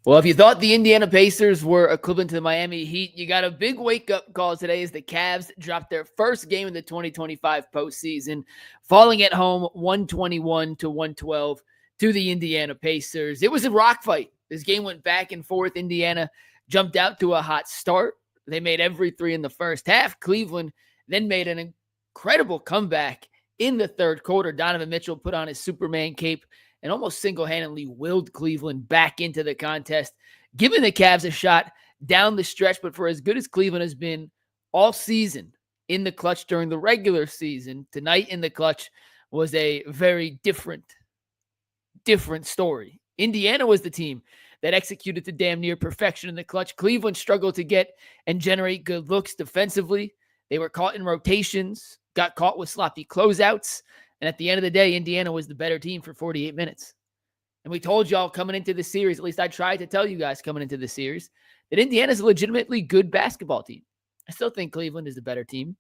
Well, if you thought the Indiana Pacers were equivalent to the Miami Heat, you got a big wake-up call today as the Cavs dropped their first game in the 2025 postseason, falling at home 121-112 to the Indiana Pacers. It was a rock fight. This game went back and forth. Indiana jumped out to a hot start. They made every three in the first half. Cleveland then made an incredible comeback in the third quarter. Donovan Mitchell put on his Superman cape and almost single-handedly willed Cleveland back into the contest, giving the Cavs a shot down the stretch. But for as good as Cleveland has been all season in the clutch during the regular season, tonight in the clutch was a very different story. Indiana was the team that executed to damn near perfection in the clutch. Cleveland struggled to get and generate good looks defensively. They were caught in rotations, got caught with sloppy closeouts. And at the end of the day, Indiana was the better team for 48 minutes. And we told y'all coming into the series, at least I tried to tell you guys coming into the series, that Indiana's a legitimately good basketball team. I still think Cleveland is the better team.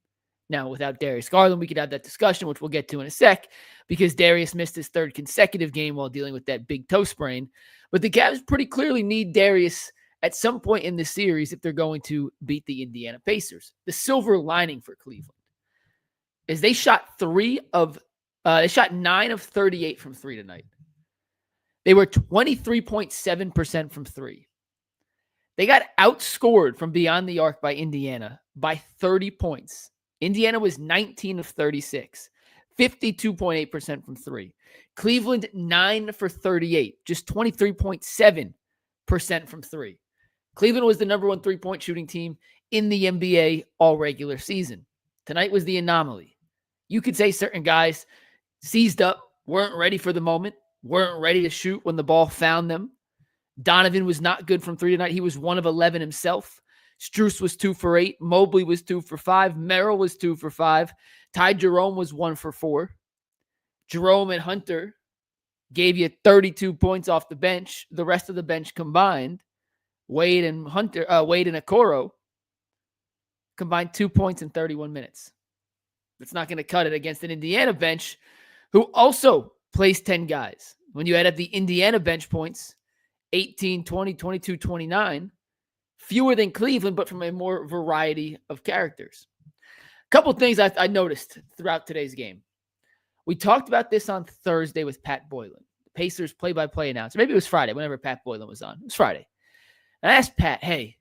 Now, without Darius Garland, we could have that discussion, which we'll get to in a sec, because Darius missed his third consecutive game while dealing with that big toe sprain. But the Cavs pretty clearly need Darius at some point in the series if they're going to beat the Indiana Pacers. The silver lining for Cleveland is they shot 9 of 38 from three tonight. They were 23.7% from three. They got outscored from beyond the arc by Indiana by 30 points. Indiana was 19 of 36, 52.8% from three. Cleveland, 9 for 38, just 23.7% from three. Cleveland was the number one three-point shooting team in the NBA all regular season. Tonight was the anomaly. You could say certain guys seized up, weren't ready for the moment, weren't ready to shoot when the ball found them. Donovan was not good from three tonight. He was 1 of 11 himself. Strus was 2 for 8. Mobley was 2 for 5. Merrill was 2 for 5. Ty Jerome was 1 for 4. Jerome and Hunter gave you 32 points off the bench. The rest of the bench combined, Wade and Okoro combined 2 points in 31 minutes. That's not going to cut it against an Indiana bench who also placed 10 guys. When you add up the Indiana bench points, 18, 20, 22, 29, fewer than Cleveland, but from a more variety of characters. A couple things I noticed throughout today's game. We talked about this on Thursday with Pat Boylan, the Pacers play-by-play announcer. Maybe it was Friday, whenever Pat Boylan was on. It was Friday. And I asked Pat, hey,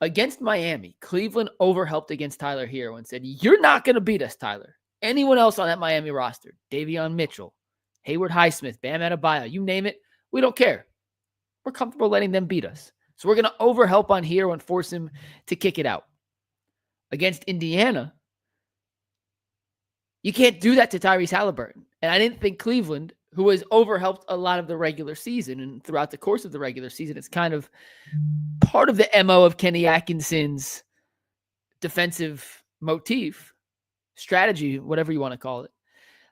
against Miami, Cleveland overhelped against Tyler Hero and said, you're not going to beat us, Tyler. Anyone else on that Miami roster, Davion Mitchell, Hayward Highsmith, Bam Adebayo, you name it, we don't care. We're comfortable letting them beat us. So we're going to overhelp on Hero and force him to kick it out. Against Indiana, you can't do that to Tyrese Halliburton. And I didn't think Cleveland, who has overhelped a lot of the regular season and throughout the course of the regular season, it's kind of part of the MO of Kenny Atkinson's defensive motif, strategy, whatever you want to call it.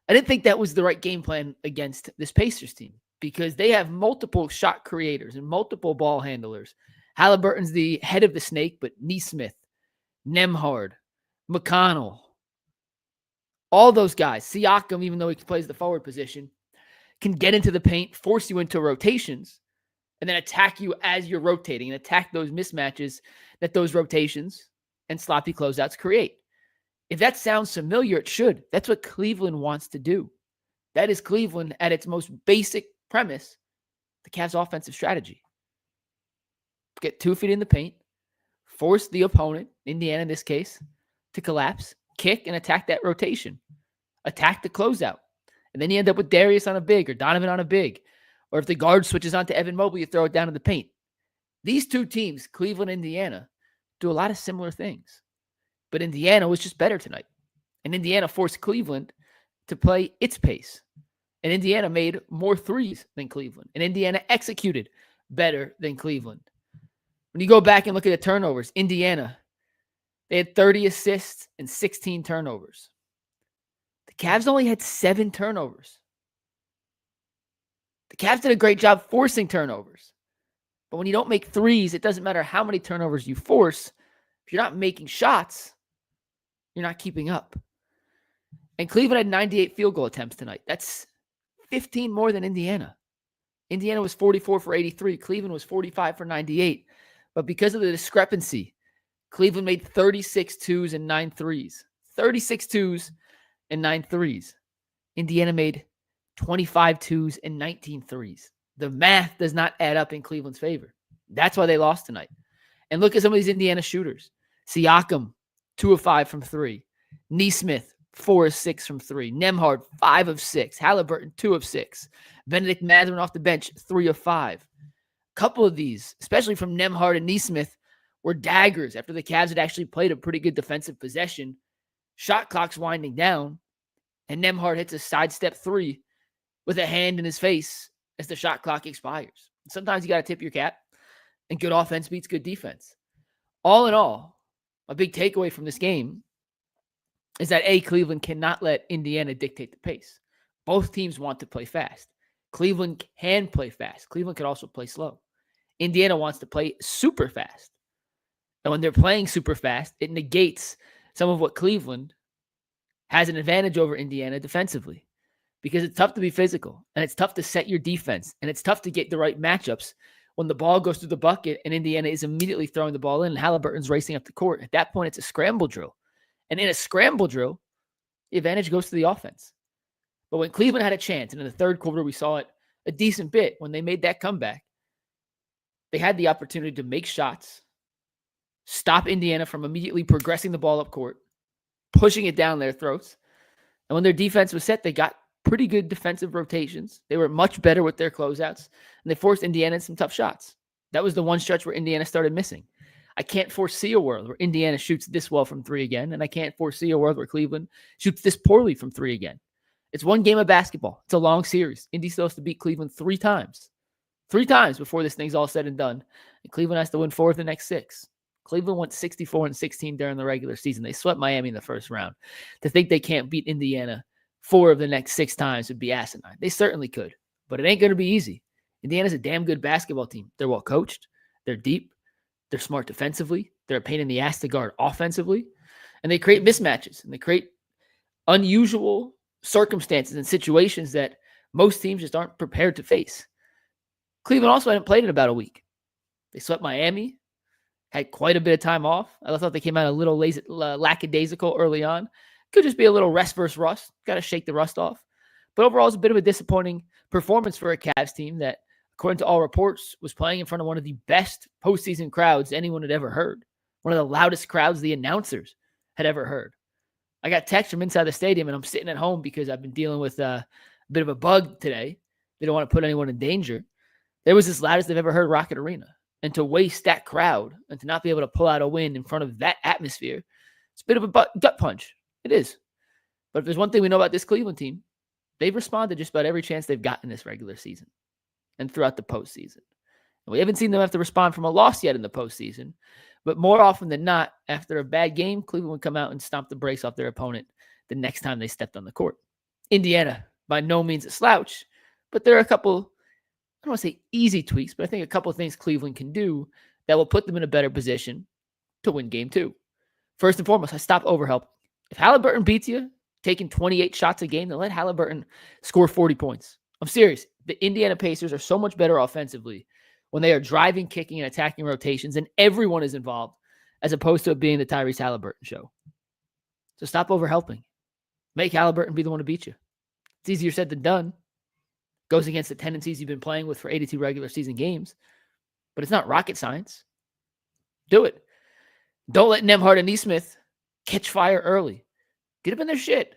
I didn't think that was the right game plan against this Pacers team because they have multiple shot creators and multiple ball handlers. Halliburton's the head of the snake, but Nesmith, Nembhard, McConnell, all those guys, Siakam, even though he plays the forward position, can get into the paint, force you into rotations, and then attack you as you're rotating and attack those mismatches that those rotations and sloppy closeouts create. If that sounds familiar, it should. That's what Cleveland wants to do. That is Cleveland at its most basic premise, the Cavs' offensive strategy. Get 2 feet in the paint, force the opponent, Indiana in this case, to collapse, kick, and attack that rotation. Attack the closeout. And then you end up with Darius on a big or Donovan on a big. Or if the guard switches on to Evan Mobley, you throw it down in the paint. These two teams, Cleveland and Indiana, do a lot of similar things. But Indiana was just better tonight. And Indiana forced Cleveland to play its pace. And Indiana made more threes than Cleveland. And Indiana executed better than Cleveland. When you go back and look at the turnovers, Indiana, they had 30 assists and 16 turnovers. The Cavs only had 7 turnovers. The Cavs did a great job forcing turnovers. But when you don't make threes, it doesn't matter how many turnovers you force. If you're not making shots, you're not keeping up. And Cleveland had 98 field goal attempts tonight. That's 15 more than Indiana. Indiana was 44 for 83. Cleveland was 45 for 98. But because of the discrepancy, Cleveland made 36 twos and 9 threes. 36 twos and 9 threes. Indiana made 25 twos and 19 threes. The math does not add up in Cleveland's favor. That's why they lost tonight. And look at some of these Indiana shooters. Siakam, 2 of 5 from 3. Nesmith, 4 of 6 from 3. Nembhard, 5 of 6. Halliburton, 2 of 6. Benedict Mathurin off the bench, 3 of 5. A couple of these, especially from Nembhard and Nesmith, were daggers after the Cavs had actually played a pretty good defensive possession. Shot clock's winding down, and Nembhard hits a sidestep 3 with a hand in his face as the shot clock expires. Sometimes you got to tip your cap, and good offense beats good defense. All in all, a big takeaway from this game is that Cleveland cannot let Indiana dictate the pace. Both teams want to play fast. Cleveland can play fast. Cleveland can also play slow. Indiana wants to play super fast. And when they're playing super fast, it negates some of what Cleveland has an advantage over Indiana defensively, because it's tough to be physical, and it's tough to set your defense, and it's tough to get the right matchups when the ball goes through the bucket and Indiana is immediately throwing the ball in and Halliburton's racing up the court. At that point, it's a scramble drill. And in a scramble drill, the advantage goes to the offense. But when Cleveland had a chance, and in the third quarter we saw it a decent bit when they made that comeback, they had the opportunity to make shots, stop Indiana from immediately progressing the ball up court, pushing it down their throats. And when their defense was set, they got pretty good defensive rotations. They were much better with their closeouts, and they forced Indiana in some tough shots. That was the one stretch where Indiana started missing. I can't foresee a world where Indiana shoots this well from 3 again, and I can't foresee a world where Cleveland shoots this poorly from 3 again. It's one game of basketball. It's a long series. Indy still has to beat Cleveland 3 times. 3 times before this thing's all said and done. And Cleveland has to win 4 of the next 6. Cleveland went 64-16 during the regular season. They swept Miami in the first round. To think they can't beat Indiana 4 of the next 6 times would be asinine. They certainly could, but it ain't going to be easy. Indiana's a damn good basketball team. They're well coached. They're deep. They're smart defensively. They're a pain in the ass to guard offensively. And they create mismatches, and they create unusual circumstances and situations that most teams just aren't prepared to face. Cleveland also hadn't played in about a week. They swept Miami, had quite a bit of time off. I thought they came out a little lackadaisical early on. Could just be a little rest versus rust. Got to shake the rust off. But overall, it's a bit of a disappointing performance for a Cavs team that, according to all reports, was playing in front of one of the best postseason crowds anyone had ever heard. One of the loudest crowds the announcers had ever heard. I got text from inside the stadium, and I'm sitting at home because I've been dealing with a bit of a bug today. They don't want to put anyone in danger. There was as loud as they've ever heard Rocket Arena. And to waste that crowd and to not be able to pull out a win in front of that atmosphere, it's a bit of a gut punch. It is. But if there's one thing we know about this Cleveland team, they've responded just about every chance they've gotten this regular season and throughout the postseason. And we haven't seen them have to respond from a loss yet in the postseason, but more often than not, after a bad game, Cleveland would come out and stomp the brakes off their opponent the next time they stepped on the court. Indiana, by no means a slouch, but there are a couple, I don't want to say easy tweaks, but I think a couple of things Cleveland can do that will put them in a better position to win game 2. First and foremost, I stop overhelping. If Halliburton beats you, taking 28 shots a game, then let Halliburton score 40 points. I'm serious. The Indiana Pacers are so much better offensively when they are driving, kicking, and attacking rotations, and everyone is involved, as opposed to it being the Tyrese Halliburton show. So stop overhelping. Make Halliburton be the one to beat you. It's easier said than done. Goes against the tendencies you've been playing with for 82 regular season games, but it's not rocket science. Do it. Don't let Nembhard and Nesmith catch fire early. Get up in their shit.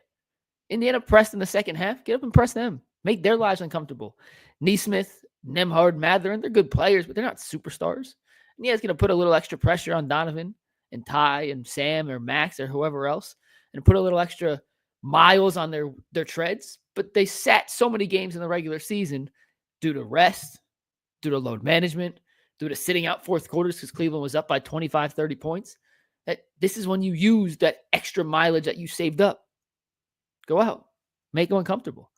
Indiana pressed in the second half. Get up and press them. Make their lives uncomfortable. Nesmith, Nembhard, Mathurin, they're good players, but they're not superstars. And yeah, it's going to put a little extra pressure on Donovan and Ty and Sam or Max or whoever else, and put a little extra miles on their treads. But they sat so many games in the regular season due to rest, due to load management, due to sitting out fourth quarters because Cleveland was up by 25, 30 points, that this is when you use that extra mileage that you saved up. Go out. Make them uncomfortable.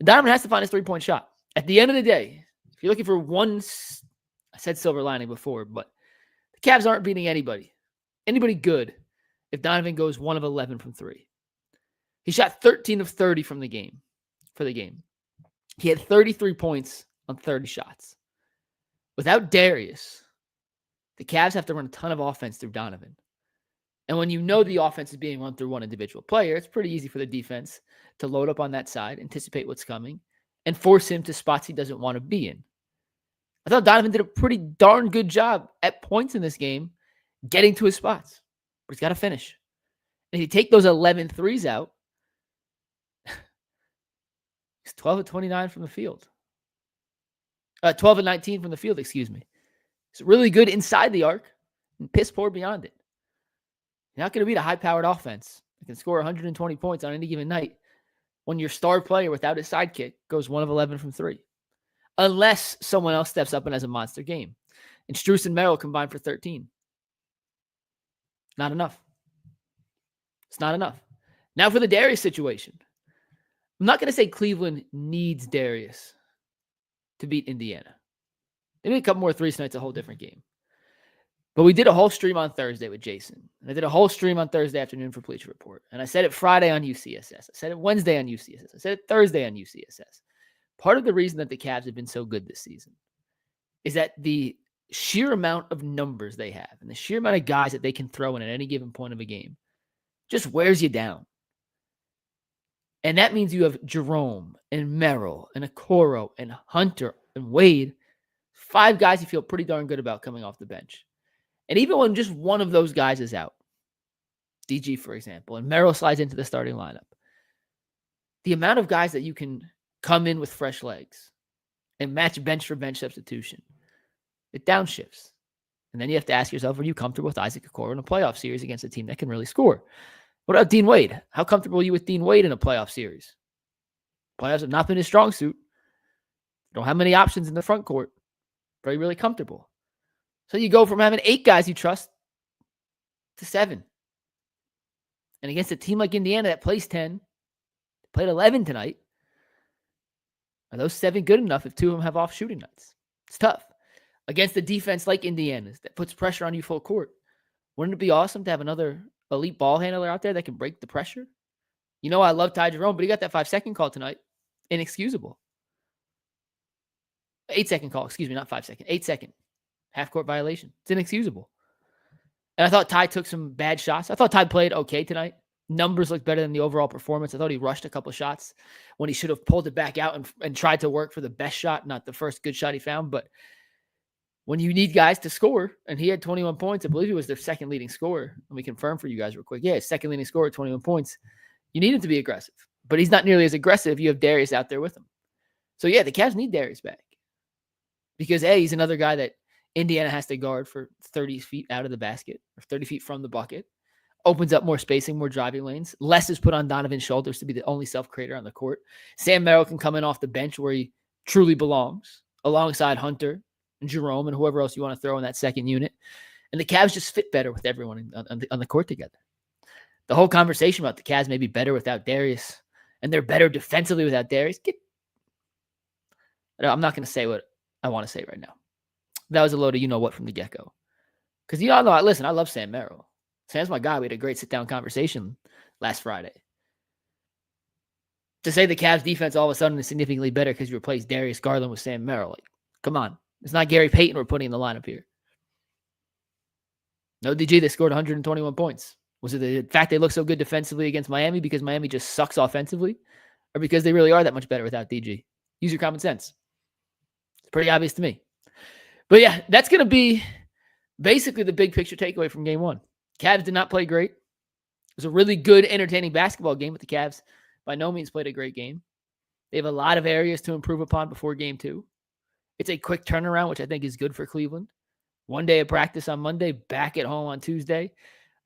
And Donovan has to find his three-point shot. At the end of the day, if you're looking for one, I said silver lining before, but the Cavs aren't beating anybody good if Donovan goes 1 of 11 from 3. He shot 13 of 30 for the game. He had 33 points on 30 shots. Without Darius, the Cavs have to run a ton of offense through Donovan. And when you know the offense is being run through one individual player, it's pretty easy for the defense to load up on that side, anticipate what's coming, and force him to spots he doesn't want to be in. I thought Donovan did a pretty darn good job at points in this game getting to his spots, but he's got to finish. And if you take those 11 threes out, he's 12 of 29 from the field. 12 of 19 from the field, excuse me. It's really good inside the arc and piss poor beyond it. You're not going to beat a high-powered offense that can score 120 points on any given night when your star player without his sidekick goes 1 of 11 from 3. Unless someone else steps up and has a monster game. And Strus and Merrill combined for 13. Not enough. It's not enough. Now for the Darius situation. I'm not going to say Cleveland needs Darius to beat Indiana. They need a couple more threes tonight. It's a whole different game. But we did a whole stream on Thursday with Jason. And I did a whole stream on Thursday afternoon for Bleacher Report. And I said it Friday on UCSS. I said it Wednesday on UCSS. I said it Thursday on UCSS. Part of the reason that the Cavs have been so good this season is that the sheer amount of numbers they have and the sheer amount of guys that they can throw in at any given point of a game just wears you down. And that means you have Jerome and Merrill and Okoro and Hunter and Wade, 5 guys you feel pretty darn good about coming off the bench. And even when just one of those guys is out, DG, for example, and Merrill slides into the starting lineup, the amount of guys that you can come in with fresh legs and match bench for bench substitution, it downshifts. And then you have to ask yourself, are you comfortable with Isaac Okoro in a playoff series against a team that can really score? What about Dean Wade? How comfortable are you with Dean Wade in a playoff series? Playoffs have not been his strong suit. Don't have many options in the front court. Very, really comfortable. So you go from having 8 guys you trust to 7. And against a team like Indiana that plays 10, played 11 tonight, are those 7 good enough if 2 of them have off shooting nights? It's tough. Against a defense like Indiana's that puts pressure on you full court, wouldn't it be awesome to have another elite ball handler out there that can break the pressure? You know, I love Ty Jerome, but he got that 5-second call tonight. Inexcusable. 8-second call, excuse me, not 5-second. 8-second. Half-court violation. It's inexcusable. And I thought Ty took some bad shots. I thought Ty played okay tonight. Numbers looked better than the overall performance. I thought he rushed a couple shots when he should have pulled it back out and tried to work for the best shot, not the first good shot he found. But when you need guys to score, and he had 21 points, I believe he was their second leading scorer. Let me confirm for you guys real quick. Yeah, second leading scorer, 21 points. You need him to be aggressive. But he's not nearly as aggressive if you have Darius out there with him. So, yeah, the Cavs need Darius back. Because, A, he's another guy that Indiana has to guard for 30 feet out of the basket or 30 feet from the bucket. Opens up more spacing, more driving lanes. Less is put on Donovan's shoulders to be the only self-creator on the court. Sam Merrill can come in off the bench where he truly belongs, alongside Hunter and Jerome and whoever else you want to throw in that second unit. And the Cavs just fit better with everyone on the court together. The whole conversation about the Cavs may be better without Darius, and they're better defensively without Darius. I'm not going to say what I want to say right now. That was a load of you-know-what from the get-go. Because you all know, listen, I love Sam Merrill. Sam's my guy. We had a great sit-down conversation last Friday. To say the Cavs defense all of a sudden is significantly better because you replace Darius Garland with Sam Merrill. Like, come on. It's not Gary Payton we're putting in the lineup here. No DG, they scored 121 points. Was it the fact they look so good defensively against Miami because Miami just sucks offensively? Or because they really are that much better without DG? Use your common sense. It's pretty obvious to me. But yeah, that's going to be basically the big picture takeaway from game one. Cavs did not play great. It was a really good, entertaining basketball game, but the Cavs by no means played a great game. They have a lot of areas to improve upon before game two. It's a quick turnaround, which I think is good for Cleveland. 1 day of practice on Monday, back at home on Tuesday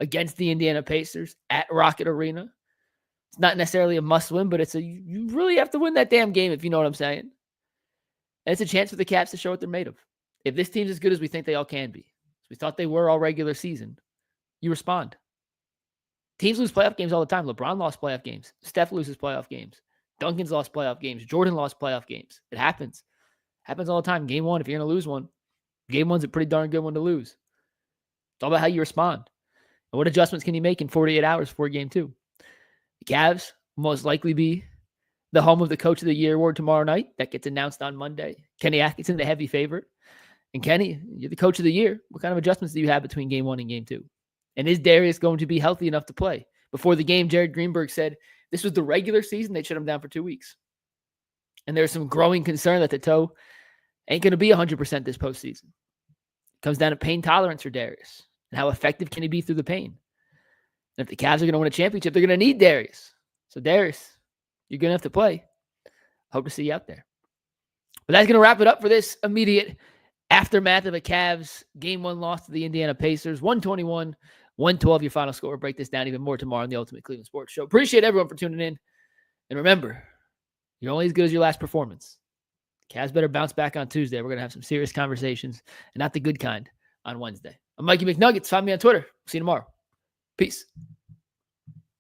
against the Indiana Pacers at Rocket Arena. It's not necessarily a must-win, but you really have to win that damn game if you know what I'm saying. And it's a chance for the Cavs to show what they're made of. If this team's as good as we think they all can be, as we thought they were all regular season, you respond. Teams lose playoff games all the time. LeBron lost playoff games. Steph loses playoff games. Duncan's lost playoff games. Jordan lost playoff games. It happens. Happens all the time. Game one, if you're going to lose one, game one's a pretty darn good one to lose. It's all about how you respond. And what adjustments can you make in 48 hours before game two? The Cavs will most likely be the home of the Coach of the Year award tomorrow night. That gets announced on Monday. Kenny Atkinson, the heavy favorite. And Kenny, you're the coach of the year. What kind of adjustments do you have between game 1 and game 2? And is Darius going to be healthy enough to play? Before the game, Jared Greenberg said this was the regular season. They'd shut him down for 2 weeks. And there's some growing concern that the toe ain't going to be 100% this postseason. It comes down to pain tolerance for Darius. And how effective can he be through the pain? And if the Cavs are going to win a championship, they're going to need Darius. So Darius, you're going to have to play. Hope to see you out there. But that's going to wrap it up for this immediate aftermath of a Cavs Game 1 loss to the Indiana Pacers. 121-112 your final score. We'll break this down even more tomorrow on the Ultimate Cleveland Sports Show. Appreciate everyone for tuning in. And remember, you're only as good as your last performance. Cavs better bounce back on Tuesday. We're going to have some serious conversations, and not the good kind, on Wednesday. I'm Mikey McNuggets. Find me on Twitter. See you tomorrow. Peace.